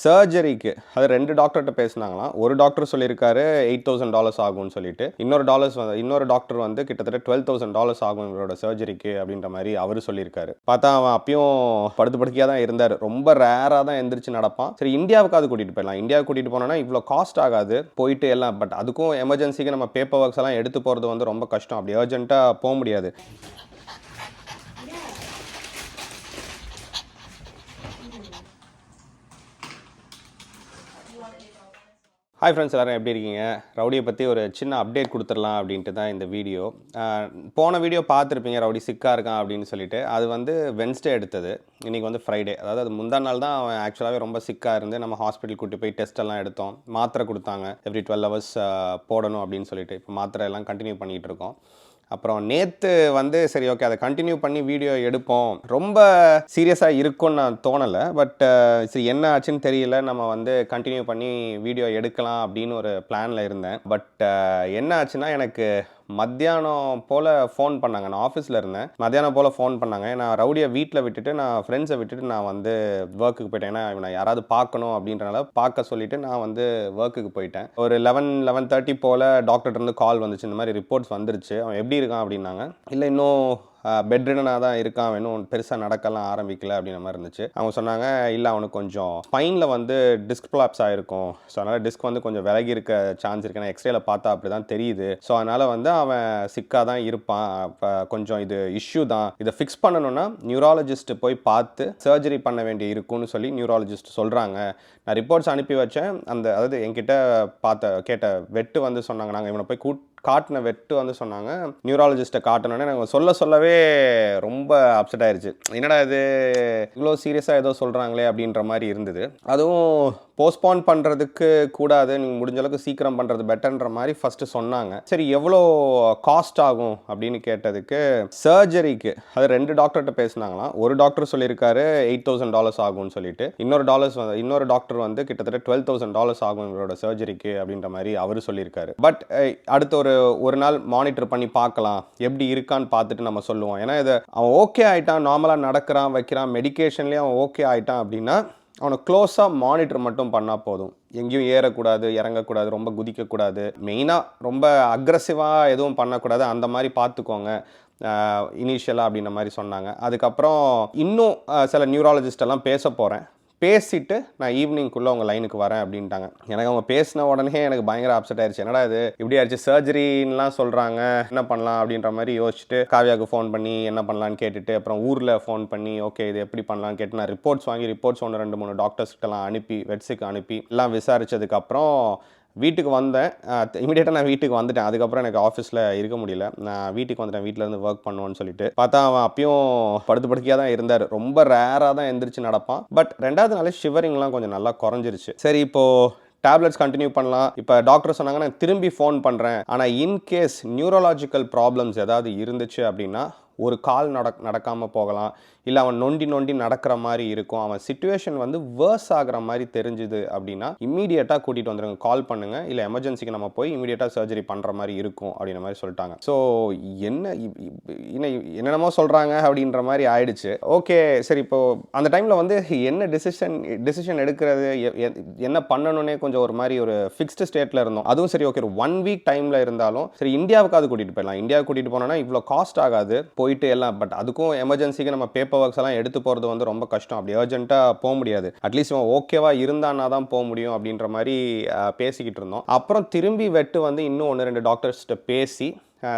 சர்ஜரிக்கு அது 2 டாக்டர்கிட்ட பேசினாங்களாம். ஒரு டாக்டர் சொல்லியிருக்காரு $8,000 ஆகும்னு சொல்லிட்டு, இன்னொரு டாக்டர் வந்து கிட்டத்தட்ட $12,000 ஆகும் இவரோட சர்ஜரிக்கு அப்படின்ற மாதிரி அவர் சொல்லியிருக்காரு. பார்த்தா அவன் அப்பயும் படுத்து படுக்கையாக தான் இருந்தார். ரொம்ப ரேராக தான் எந்திரிச்சு நடப்பான். சரி, இந்தியாவுக்காவது கூட்டிகிட்டு போயிடலாம். இந்தியாவுக்கு கூட்டிகிட்டு போனோன்னா இவ்வளோ காஸ்ட் ஆகாது, போயிட்டு எல்லாம். பட் அதுக்கும் எமர்ஜென்சிக்கு நம்ம பேப்பர் ஒர்க்ஸ் எல்லாம் எடுத்து போகிறது வந்து ரொம்ப கஷ்டம். அப்படி அர்ஜென்ட்டாக போக முடியாது. ஹாய் ஃப்ரெண்ட்ஸ், எல்லோரும் எப்படி இருக்கீங்க? ரவுடியை பற்றி ஒரு சின்ன அப்டேட் கொடுத்துடலாம் அப்படின்ட்டு தான் இந்த வீடியோ. போன வீடியோ பார்த்துருப்பீங்க, ரவுடி சிக்காக இருக்கான் அப்படின்னு சொல்லிட்டு. அது வந்து வென்ஸ்டே எடுத்தது. இன்றைக்கி வந்து ஃப்ரைடே. அதாவது அது முந்தா நாள் தான் அவன் ஆக்சுவலாகவே ரொம்ப சிக்காக இருந்து நம்ம ஹாஸ்பிட்டல் கூட்டி போய் டெஸ்ட் எல்லாம் எடுத்தோம். மாத்திரை கொடுத்தாங்க, எவ்ரி 12 hours போடணும் அப்படின்னு சொல்லிட்டு. இப்போ மாத்திரை எல்லாம் கண்டினியூ பண்ணிகிட்டு இருக்கோம். அப்புறம் நேற்று வந்து சரி ஓகே அதை கண்டினியூ பண்ணி வீடியோ எடுப்போம். ரொம்ப சீரியஸாக இருக்கும்னு நான் தோணலை. பட் சரி என்ன ஆச்சுன்னு தெரியல, நம்ம வந்து கண்டினியூ பண்ணி வீடியோ எடுக்கலாம் அப்படின்னு ஒரு பிளானில் இருந்தேன். பட் என்ன ஆச்சுன்னா, எனக்கு மத்தியானம் போல் ஃபோன் பண்ணாங்க. நான் ஆஃபீஸில் இருந்தேன். மத்தியானம் போல் ஃபோன் பண்ணாங்க. நான் ரவுடியை வீட்டில் விட்டுட்டு, நான் ஃப்ரெண்ட்ஸை விட்டுட்டு நான் வந்து ஒர்க்குக்கு போயிட்டேன். ஏன்னா இவனை யாராவது பார்க்கணும் அப்படின்றனால பார்க்க சொல்லிவிட்டு நான் வந்து ஒர்க்குக்கு போயிட்டேன். ஒரு 11:30 போல் டாக்டர்கிட்டருந்து கால் வந்துச்சு. இந்த மாதிரி ரிப்போர்ட்ஸ் வந்துருச்சு, அவன் எப்படி இருக்கான் அப்படின்னாங்க. இல்லை, இன்னும் பெட்ரிடனாக தான் இருக்கான், இன்னும் பெருசாக நடக்கலாம் ஆரம்பிக்கல அப்படின்ற மாதிரி இருந்துச்சு. அவங்க சொன்னாங்க, இல்லை அவனுக்கு கொஞ்சம் ஸ்பைனில் வந்து டிஸ்க் ப்ளாப்ஸ் ஆகிருக்கும். ஸோ அதனால் டிஸ்க் வந்து கொஞ்சம் விலகி இருக்க சான்ஸ் இருக்குது. நான் எக்ஸ்ரேல பார்த்தா அப்படி தான் தெரியுது. ஸோ அதனால் வந்து அவன் சிக்காக தான் இருப்பான். இப்போ கொஞ்சம் இது இஷ்யூ தான், இதை ஃபிக்ஸ் பண்ணணும்னா நியூராலஜிஸ்ட்டு போய் பார்த்து சர்ஜரி பண்ண வேண்டிய இருக்குன்னு சொல்லி நியூராலஜிஸ்ட் சொல்கிறாங்க. நான் ரிப்போர்ட்ஸ் அனுப்பி வச்சேன். அதாவது என்கிட்ட கேட்ட வெட்டு வந்து சொன்னாங்க, நாங்கள் இவனை போய் காட்டின வெட்டு வந்து சொன்னாங்க, நியூராலஜிஸ்ட்டை காட்டணுன்னு. எனக்கு சொல்லவே ரொம்ப அப்செட் ஆயிடுச்சு. என்னடா இது இவ்வளோ சீரியஸாக ஏதோ சொல்கிறாங்களே அப்படின்ற மாதிரி இருந்தது. அதுவும் போஸ்ட்போன் பண்ணுறதுக்கு கூடாது, நீங்கள் முடிஞ்ச அளவுக்கு சீக்கிரம் பண்ணுறது பெட்டர்ன்ற மாதிரி ஃபஸ்ட்டு சொன்னாங்க. சரி, எவ்வளோ காஸ்ட் ஆகும் அப்படின்னு கேட்டதுக்கு, சர்ஜரிக்கு அது 2 டாக்டர்கிட்ட பேசினாங்களாம். ஒரு டாக்டர் சொல்லியிருக்காரு $8,000 ஆகும்னு சொல்லிட்டு, இன்னொரு டாக்டர் வந்து கிட்டத்தட்ட $12,000 ஆகும் இவரோட சர்ஜரிக்கு அப்படின்ற மாதிரி அவர் சொல்லியிருக்காரு. பட் அடுத்த ஒரு நாள் மானிட்டர் பண்ணி பார்க்கலாம், எப்படி இருக்கான்னு பார்த்துட்டு நம்ம சொல்லுவோம். ஏன்னா இதை அவன் ஓகே ஆகிட்டான், நார்மலாக நடக்கிறான் வைக்கிறான், மெடிக்கேஷன்லேயே அவன் ஓகே ஆகிட்டான் அப்படின்னா அவனை க்ளோஸாக மானிட்டர் மட்டும் பண்ணால் போதும். எங்கேயும் ஏறக்கூடாது, இறங்கக்கூடாது, ரொம்ப குதிக்கக்கூடாது, மெயினாக ரொம்ப அக்ரெசிவாக எதுவும் பண்ணக்கூடாது, அந்த மாதிரி பார்த்துக்கோங்க இனிஷியலாக அப்படின்ற மாதிரி சொன்னாங்க. அதுக்கப்புறம் இன்னும் சில நியூராலஜிஸ்டெல்லாம் பேச போகிறேன், பேசிட்டு நான் ஈவினிங்குள்ளே உங்கள் லைனுக்கு வரேன் அப்படின்ட்டாங்க. எனக்கு அவங்க பேசின உடனே எனக்கு பயங்கர அப்செட் ஆயிடுச்சு. என்னடா இது இப்படி ஆயிடுச்சு, சர்ஜரின்லாம் சொல்கிறாங்க, என்ன பண்ணலாம் அப்படின்ற மாதிரி யோசிச்சுட்டு காவியாவுக்கு ஃபோன் பண்ணி என்ன பண்ணலான்னு கேட்டுட்டு, அப்புறம் ஊரில் ஃபோன் பண்ணி ஓகே இது எப்படி பண்ணலான்னு கேட்டு நான் ரிப்போர்ட்ஸ் 1 2 3 டாக்டர்ஸ்கிட்டலாம் அனுப்பி, வெட்ஸுக்கு அனுப்பி எல்லாம் விசாரித்ததுக்கப்புறம் வீட்டுக்கு வந்தேன். இமீடியட்டாக நான் வீட்டுக்கு வந்துட்டேன். அதுக்கப்புறம் எனக்கு ஆஃபீஸில் இருக்க முடியல. நான் வீட்டுக்கு வந்துட்டேன், வீட்டிலேருந்து ஒர்க் பண்ணுவோன்னு சொல்லிட்டு. பார்த்தா அவன் அப்பயும் படுத்து படுக்கையாக தான் இருந்தார். ரொம்ப ரேராக தான் எந்திரிச்சு நடப்பான். பட் 2வது நாளே ஷிவரிங்லாம் கொஞ்சம் நல்லா குறைஞ்சிருச்சு. சரி, இப்போது டேப்லெட்ஸ் கண்டினியூ பண்ணலாம். இப்போ டாக்டர் சொன்னாங்க, நான் திரும்பி ஃபோன் பண்ணுறேன், ஆனால் இன்கேஸ் நியூரலாஜிக்கல் ப்ராப்ளம்ஸ் ஏதாவது இருந்துச்சு அப்படின்னா ஒரு கால் நடக்காமல் போகலாம், இல்லை அவன் நொண்டி நடக்கிற மாதிரி இருக்கும், அவன் சிச்சுவேஷன் வந்து வேர்ஸ் ஆகிற மாதிரி தெரிஞ்சுது அப்படின்னா இம்மீடியட்டாக கூட்டிகிட்டு வந்துடுங்க, கால் பண்ணுங்கள், இல்லை எமர்ஜென்சிக்கு நம்ம போய் இம்மீடியட்டாக சர்ஜரி பண்ணுற மாதிரி இருக்கும் அப்படின்ற மாதிரி சொல்லிட்டாங்க. ஸோ என்னென்னமோ சொல்கிறாங்க அப்படின்ற மாதிரி ஆயிடுச்சு. ஓகே சரி, இப்போது அந்த டைமில் வந்து என்ன டிசிஷன் எடுக்கிறது, என்ன பண்ணணுன்னே கொஞ்சம் ஒரு மாதிரி ஒரு ஃபிக்ஸ்டு ஸ்டேட்டில் இருந்தோம். அதுவும் சரி ஓகே, ஒரு 1 week டைமில் இருந்தாலும் சரி இந்தியாவுக்காவது கூட்டிகிட்டு போயிடலாம். இந்தியாவுக்கு கூட்டிகிட்டு போனோன்னா இவ்வளோ காஸ்ட் ஆகாது, போயிட்டு எல்லாம். பட் அதுக்கும் எமர்ஜென்சிக்கு நம்ம பேப்பர் ஒர்க்ஸ் எல்லாம் எடுத்து போகிறது வந்து ரொம்ப கஷ்டம். அப்படி அர்ஜென்ட்டாக போக முடியாது. அட்லீஸ்ட் இவன் ஓகேவா இருந்தானா தான் போக முடியும் அப்படின்ற மாதிரி பேசிக்கிட்டு இருந்தோம். அப்புறம் திரும்பி வெட்டு வந்து இன்னும் 1 2 டாக்டர்ஸ்கிட்ட பேசி,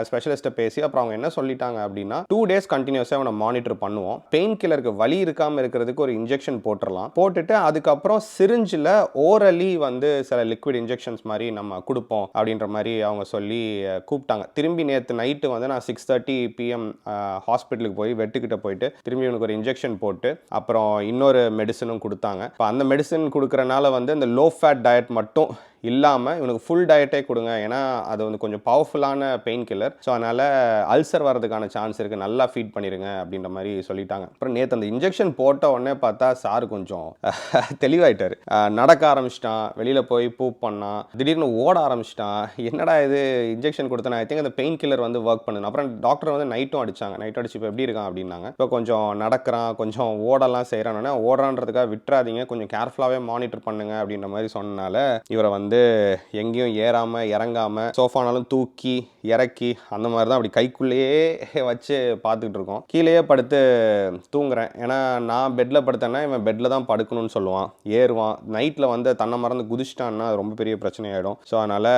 ஸ்பெஷலிஸ்ட்டை பேசி, அப்புறம் அவங்க என்ன சொல்லிட்டாங்க அப்படின்னா 2 days கண்டினியூஸாக அவனை மானிட்டர் பண்ணுவோம், பெயின் கில்லருக்கு வலி இருக்காமல் இருக்கிறதுக்கு ஒரு இன்ஜெக்ஷன் போட்டுடலாம், போட்டுட்டு அதுக்கப்புறம் சிரிஞ்சில் ஓரலி வந்து சில லிக்விட் இன்ஜெக்ஷன்ஸ் மாதிரி நம்ம கொடுப்போம் அப்படின்ற மாதிரி அவங்க சொல்லி கூப்பிட்டாங்க. திரும்பி நேற்று நைட்டு வந்து நான் 6:30 PM ஹாஸ்பிட்டலுக்கு போய் வெட்டுக்கிட்ட போயிட்டு திரும்பி இவனுக்கு ஒரு இன்ஜெக்ஷன் போட்டு அப்புறம் இன்னொரு மெடிசனும் கொடுத்தாங்க. இப்போ அந்த மெடிசன் கொடுக்குறனால வந்து அந்த லோ ஃபேட் டயட் மட்டும் இல்லாமல் இவனுக்கு ஃபுல் டயட்டே கொடுங்க, ஏன்னா அது வந்து கொஞ்சம் பவர்ஃபுல்லான பெயின் கில்லர். ஸோ அதனால் அல்சர் வரதுக்கான சான்ஸ் இருக்குது, நல்லா ஃபீட் பண்ணிடுங்க அப்படின்ற மாதிரி சொல்லிட்டாங்க. அப்புறம் நேற்று அந்த இன்ஜெக்ஷன் போட்ட உடனே பார்த்தா சார் கொஞ்சம் தெளிவாயிட்டார். நடக்க ஆரம்பிச்சிட்டான், வெளியில் போய் பூப் பண்ணான், திடீர்னு ஓட ஆரம்பிச்சிட்டான். என்னடா இது இன்ஜெக்ஷன் கொடுத்தேன், ஐ திங்க் அந்த பெயின் கில்லர் வந்து ஒர்க் பண்ணுது. அப்புறம் டாக்டர் வந்து நைட்டும் அடிச்சு இப்போ எப்படி இருக்கான் அப்படின்னாங்க. இப்போ கொஞ்சம் நடக்கிறான், கொஞ்சம் ஓடலாம் செய்கிறானே, ஓடுறான்றதுக்காக விட்டுறாதீங்க, கொஞ்சம் கேர்ஃபுல்லாகவே மானிட்டர் பண்ணுங்க அப்படின்ற மாதிரி சொன்னனால இவரை வந்து எங்கேயும் ஏறாமல் இறங்காமல் சோஃபானாலும் தூக்கி இறக்கி அந்த மாதிரி தான் அப்படி கைக்குள்ளேயே வச்சு பார்த்துக்கிட்டு இருக்கோம். கீழேயே படுத்து தூங்குறேன், ஏன்னா நான் பெட்டில் படுத்தேன்னா இவன் பெட்டில் தான் படுக்கணும்னு சொல்லுவான், ஏறுவான். நைட்டில் வந்து தன்னை மறந்து குதிச்சிட்டான்னா அது ரொம்ப பெரிய பிரச்சனை ஆகிடும். ஸோ அதனால்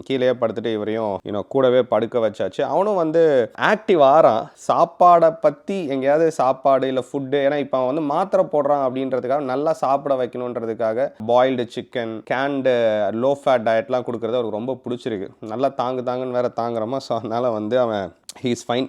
கீழேயே படுத்துட்டு இவரையும் கூடவே படுக்க வச்சாச்சு. அவனும் வந்து ஆக்டிவ் ஆறான். சாப்பாடை பற்றி எங்கேயாவது சாப்பாடு இல்லை ஃபுட்டு, ஏன்னா இப்போ அவன் வந்து மாத்திரை போடுறான் அப்படின்றதுக்காக நல்லா சாப்பிட வைக்கணுன்றதுக்காக பாயில்டு சிக்கன், கேண்டு லோ ஃபேட் டயட்லாம் கொடுக்குறது அவருக்கு ரொம்ப பிடிச்சிருக்கு. நல்லா தாங்குன்னு வேற தாங்குறோமா. ஸோ அதனால் வந்து அவன் ஹீஸ் ஃபைன்.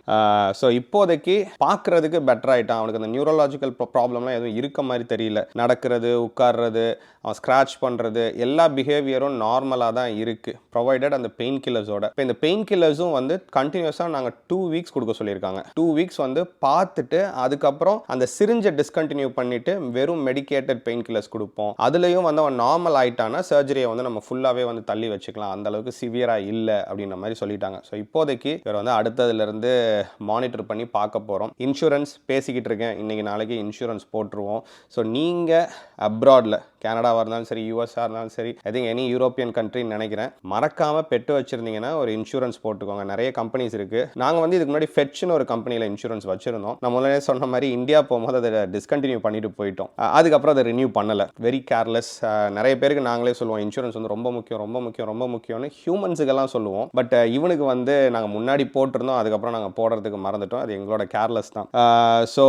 ஸோ இப்போதைக்கு பார்க்குறதுக்கு பெட்டர் ஆகிட்டான். அவனுக்கு அந்த நியூரலாஜிக்கல் ப்ராப்ளம்லாம் எதுவும் இருக்க மாதிரி தெரியல. நடக்கிறது, உட்கார்றது, அவன் ஸ்க்ராட்ச் பண்ணுறது, எல்லா பிஹேவியரும் நார்மலாக தான் இருக்குது, ப்ரொவைடட் அந்த பெயின் கில்லர்ஸோட. இப்போ இந்த பெயின் கில்லர்ஸும் வந்து கண்டினியூஸாக நாங்கள் 2 வீக்ஸ் கொடுக்க சொல்லியிருக்காங்க. 2 வீக்ஸ் வந்து பார்த்துட்டு அதுக்கப்புறம் அந்த சிரிஞ்சை டிஸ்கண்டினியூ பண்ணிவிட்டு வெறும் மெடிக்கேட்டட் பெயின் கில்லர்ஸ் கொடுப்போம். அதுலேயும் வந்து அவன் நார்மல் ஆகிட்டானா சர்ஜரியை வந்து நம்ம ஃபுல்லாகவே வந்து தள்ளி வச்சுக்கலாம், அந்தளவுக்கு சிவியராக இல்லை அப்படின்ற மாதிரி சொல்லிட்டாங்க. ஸோ இப்போதைக்கு இவர் வந்து அடுத்ததுலேருந்து மானிட்டர் பண்ணி பார்க்க போகிறோம். இன்சூரன்ஸ் பேசிக்கிட்டு இருக்கேன், இன்றைக்கி நாளைக்கு இன்சூரன்ஸ் போட்டுருவோம். ஸோ நீங்கள் அப்ராடில் கனடாவாக இருந்தாலும் சரி, யூஎஸ்ஆ இருந்தாலும் சரி, ஐ திங்க் எனி யூரோப்பியன் கண்ட்ரின்னு நினைக்கிறேன், மறக்காமல் பெட்டு வச்சுருந்தீங்கன்னா ஒரு இன்சூரன்ஸ் போட்டுக்கோங்க. நிறைய கம்பெனிஸ் இருக்குது. நாங்கள் வந்து இதுக்கு முன்னாடி ஃபெட்ச்னு ஒரு கம்பெனியில் இன்சூரன்ஸ் வச்சுருந்தோம். நான் முதல்ல சொன்ன மாதிரி இந்தியா போகும்போது அதை டிஸ்கண்டினியூ பண்ணிட்டு போயிட்டோம். அதுக்கப்புறம் அதை ரினியூ பண்ணலை. Very careless. நிறைய பேருக்கு நாங்களே சொல்லுவோம் இன்சூரன்ஸ் வந்து ரொம்ப முக்கியம் ரொம்ப முக்கியம் ரொம்ப முக்கியம்னு ஹியூமன்ஸுக்கெல்லாம் சொல்லுவோம். பட் இவனுக்கு வந்து நாங்கள் முன்னாடி போட்டிருந்தோம், அதுக்கப்புறம் நாங்கள் போடுறதுக்கு மறந்துட்டோம். அது எங்களோட கேர்லெஸ் தான். So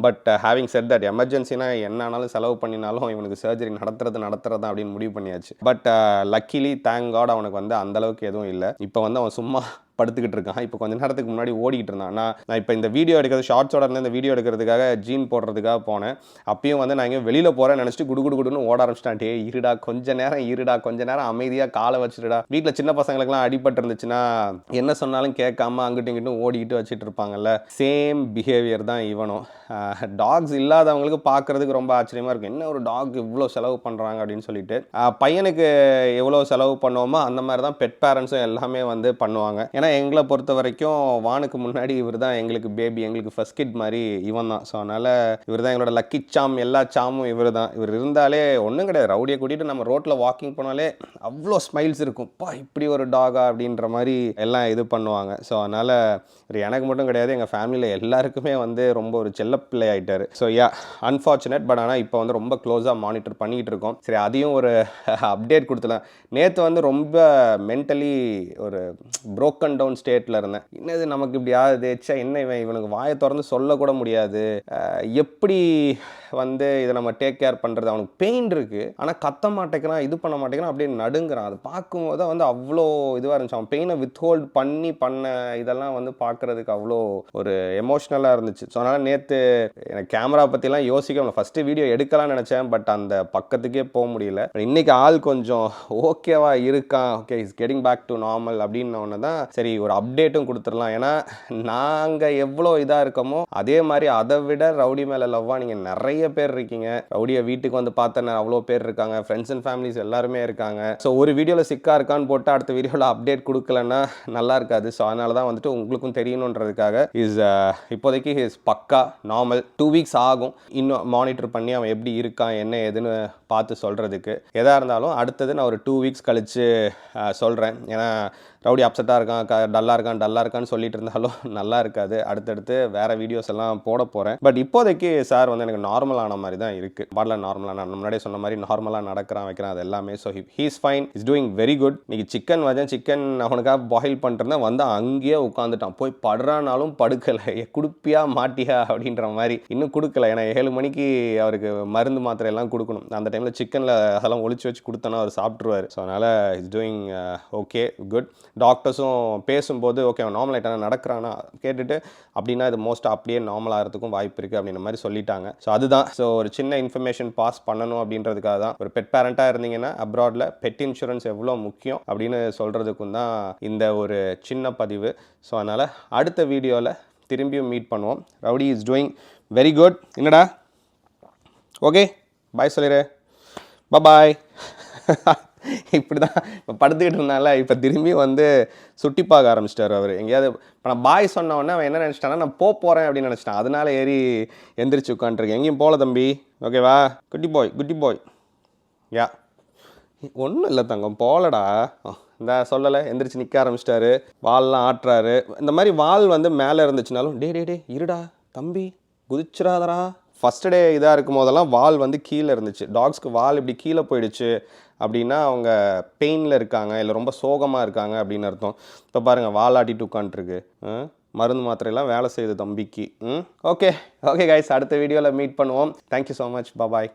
but having set that, எமர்ஜென்சினா என்ன ஆனாலும் செலவு பண்ணினாலும் இவனுக்கு சர்ஜரி நடத்துறதா அப்படின்னு முடிவு பண்ணியாச்சு. பட் லக்கிலி தேங்க் காட் அவனுக்கு வந்து அந்த அளவுக்கு எதுவும் இல்லை. இப்போ வந்து அவன் சும்மா படுத்துக்கிட்டு இருக்கான். இப்போ கொஞ்ச நேரத்துக்கு முன்னாடி ஓடிக்கிட்டு இருந்தான். நான் இப்போ இந்த வீடியோ எடுக்கிறது ஷார்ட்ஸோட இருந்து இந்த வீடியோ எடுக்கிறதுக்காக ஜீன் போடுறதுக்காக போனேன். அப்பயும் வந்து நான் இங்கே வெளியில் போகிறேன்னு நினச்சிட்டு குடுன்னு ஓட ஆரம்பிச்சிட்டான். டே இருடா கொஞ்ச நேரம் அமைதியாக காலை வச்சுடுடா. வீட்டில் சின்ன பசங்களுக்குலாம் அடிபட்டு இருந்துச்சுன்னா என்ன சொன்னாலும் கேட்காம அங்கிட்டும் இங்கிட்டும் ஓடிக்கிட்டு வச்சுட்டு இருப்பாங்கல்ல, சேம் பிஹேவியர் தான் இவனும். டாக்ஸ் இல்லாதவங்களுக்கு பார்க்குறதுக்கு ரொம்ப ஆச்சரியமாக இருக்கும், என்ன ஒரு டாக் இவ்வளோ செலவு பண்ணுறாங்க அப்படின்னு சொல்லிட்டு. பையனுக்கு எவ்வளோ செலவு பண்ணுவோமோ அந்த மாதிரி தான் பெட் பேரண்ட்ஸும் எல்லாமே வந்து பண்ணுவாங்க. ஏன்னா எங்களை பொறுத்த வரைக்கும் வானுக்கு முன்னாடி இவர் தான் எங்களுக்கு பேபி, எங்களுக்கு ஃபர்ஸ்ட் கிட் மாதிரி இவன் தான். ஸோ அதனால் இவர் தான் எங்களோட லக்கி சாம், எல்லா சாமும் இவர் தான். இவர் இருந்தாலே ஒன்றும் கிடையாது, ரவுடியை கூட்டிகிட்டு நம்ம ரோட்டில் வாக்கிங் போனாலே அவ்வளோ ஸ்மைல்ஸ் இருக்கும். பா இப்படி ஒரு டாகா அப்படின்ற மாதிரி எல்லாம் இது பண்ணுவாங்க. ஸோ அதனால் இவர் எனக்கு மட்டும் கிடையாது, எங்கள் ஃபேமிலியில் எல்லாருக்குமே வந்து ரொம்ப ஒரு செல்லப்பிள்ளை ஆகிட்டார். So unfortunate. பட் ஆனால் இப்போ வந்து ரொம்ப க்ளோஸாக மானிட்டர் பண்ணிக்கிட்டு இருக்கோம். சரி, அதையும் ஒரு அப்டேட் கொடுத்துலாம். நேற்று வந்து ரொம்ப மென்டலி ஒரு புரோக்கன் டவுன் ஸ்டேட்டில் இருந்தேன். என்னது நமக்கு இப்படி ஆகுது, என்ன இவனுக்கு வாயை திறந்து சொல்லக்கூட முடியாது, எப்படி வந்து இதை நம்ம டேக் கேர் பண்ணுறது. அவனுக்கு பெயின் இருக்குது ஆனால் கத்த மாட்டேங்கிறான், இது பண்ண மாட்டேங்கிறான், அப்படியே நடுங்கிறான். அது பார்க்கும்போது தான் வந்து அவ்வளோ இதுவாக இருந்துச்சு. அவன் பெயினை வித்ஹோல்ட் பண்ண இதெல்லாம் வந்து பார்க்குறதுக்கு அவ்வளோ ஒரு எமோஷ்னலாக இருந்துச்சு. ஸோ அதனால் நேற்று எனக்கு கேமரா பற்றிலாம் யோசிக்க ஃபஸ்ட்டு வீடியோ எடுக்கலாம்னு நினச்சேன், பட் அந்த பக்கத்துக்கே போக முடியல. இன்றைக்கி ஆள் கொஞ்சம் ஓகேவா இருக்கான், okay is getting back to normal அப்படின்னு ஒன்று தான் சரி ஒரு அப்டேட்டும் கொடுத்துடலாம். ஏன்னா நாங்கள் எவ்வளோ இதாக இருக்கோமோ அதே மாதிரி அதை விட ரவுடி மேலே லவ்வாக நீங்கள் நிறைய பேர் இருக்கீங்க. ரவுடியை வீட்டுக்கு வந்து பார்த்தேன் அவ்வளோ பேர் இருக்காங்க, ஃப்ரெண்ட்ஸ் அண்ட் ஃபேமிலிஸ் எல்லாருமே இருக்காங்க. ஸோ ஒரு வீடியோவில் சிக்கா இருக்கான்னு போட்டு அடுத்த வீடியோவில் அப்டேட் கொடுக்கலன்னா நல்லா இருக்காது. ஸோ அதனால தான் வந்துட்டு உங்களுக்கும் தெரியணுன்றதுக்காக இப்போதைக்கு இஸ் பக்கா நார்மல். 2 வீக்ஸ் ஆகும் இன்னும் மானிட்டர் பண்ணி அவன் எப்படி இருக்கான் என்ன ஏதுன்னு பார்த்து சொல்கிறதுக்கு. எதாக இருந்தாலும் அடுத்தது நான் ஒரு 2 வீக்ஸ் கழித்து சொல்கிறேன். ஏன்னா ரவுடி அப்செட்டாக இருக்கான், டல்லாக இருக்கான்னு சொல்லிட்டு இருந்தாலும் நல்லா இருக்காது. அடுத்தடுத்து வேறு வீடியோஸ் எல்லாம் போட போகிறேன். பட் இப்போதைக்கு சார் வந்து எனக்கு நார்மலான மாதிரி தான் இருக்குது. பாடல நார்மலாக நான் முன்னாடியே சொன்ன மாதிரி நார்மலாக நடக்கிறான் வைக்கிறான் அது எல்லாமே. So he's fine, is doing very good. இன்றைக்கி சிக்கன் அவனுக்காக பாயில் பண்ணிட்டு வந்து அங்கேயே உட்காந்துட்டான். போய் படுறானாலும் படுக்கலை, குடுப்பியா மாட்டியா அப்படின்ற மாதிரி இன்னும் கொடுக்கல. ஏன்னா 7 மணிக்கு அவருக்கு மருந்து மாத்திரை எல்லாம் கொடுக்கணும். அந்த டைமில் சிக்கனில் அதெல்லாம் ஒளிச்சு வச்சு கொடுத்தோன்னா அவர் சாப்பிட்ருவார். ஸோ அதனால் இஸ் டூயிங் ஓகே குட். டாக்டர்ஸும் பேசும்போது ஓகே அவன் நார்மல் ஆகிட்டானா நடக்கிறானா கேட்டுட்டு அப்படின்னா இது மோஸ்ட்டாக அப்படியே நார்மல் ஆகிறதுக்கும் வாய்ப்பு இருக்குது அப்படின்ற மாதிரி சொல்லிட்டாங்க. ஸோ அதுதான். ஸோ ஒரு சின்ன இன்ஃபர்மேஷன் பாஸ் பண்ணணும் அப்படின்றதுக்காக தான். ஒரு பெட் பேரண்ட்டாக இருந்தீங்கன்னா அப்ராடில் பெட் இன்சூரன்ஸ் எவ்வளோ முக்கியம் அப்படின்னு சொல்கிறதுக்கும் தான் இந்த ஒரு சின்ன பதிவு. ஸோ அதனால் அடுத்த வீடியோவில் திரும்பியும் மீட் பண்ணுவோம். Rowdy is doing very good. என்னடா ஓகே பாய் சொல்லிடு. பாய். இப்படி தான் இப்போ படுத்துக்கிட்டு இருந்தால இப்போ திரும்பி வந்து சுட்டி பார்க்க ஆரம்பிச்சிட்டார் அவர் எங்கேயாவது. இப்போ நான் பாய் சொன்ன உடனே அவன் என்ன நினச்சிட்டானா நான் போகிறேன் அப்படின்னு நினச்சிட்டான். அதனால ஏறி எந்திரிச்சு உட்காந்துருக்கேன். எங்கேயும் போகல தம்பி, ஓகேவா? குட்டி பாய் யா ஒன்றும் இல்லை தங்கம், போகலடா. இந்த சொல்லலை, எந்திரிச்சு நிற்க ஆரம்பிச்சிட்டாரு, வால்லாம் ஆட்டுறாரு. இந்த மாதிரி வால் வந்து மேலே இருந்துச்சுனாலும் டே இருடா தம்பி குதிச்சிடாதரா. ஃபஸ்ட் டே இதாக இருக்கும் போதெல்லாம் வால் வந்து கீழே இருந்துச்சு. டாக்ஸ்க்கு வால் இப்படி கீழே போயிடுச்சு அப்படின்னா அவங்க பெயினில் இருக்காங்க, இல்லை ரொம்ப சோகமாக இருக்காங்க அப்படின்னு அர்த்தம். இப்போ பாருங்கள் வால் ஆட்டிட்டு உட்காந்துருக்கு. மருந்து மாத்திரையெல்லாம் வேலை செய்யுது தம்பிக்கு. ஓகே கைஸ், அடுத்த வீடியோவில் மீட் பண்ணுவோம். Thank you so much. பாய்.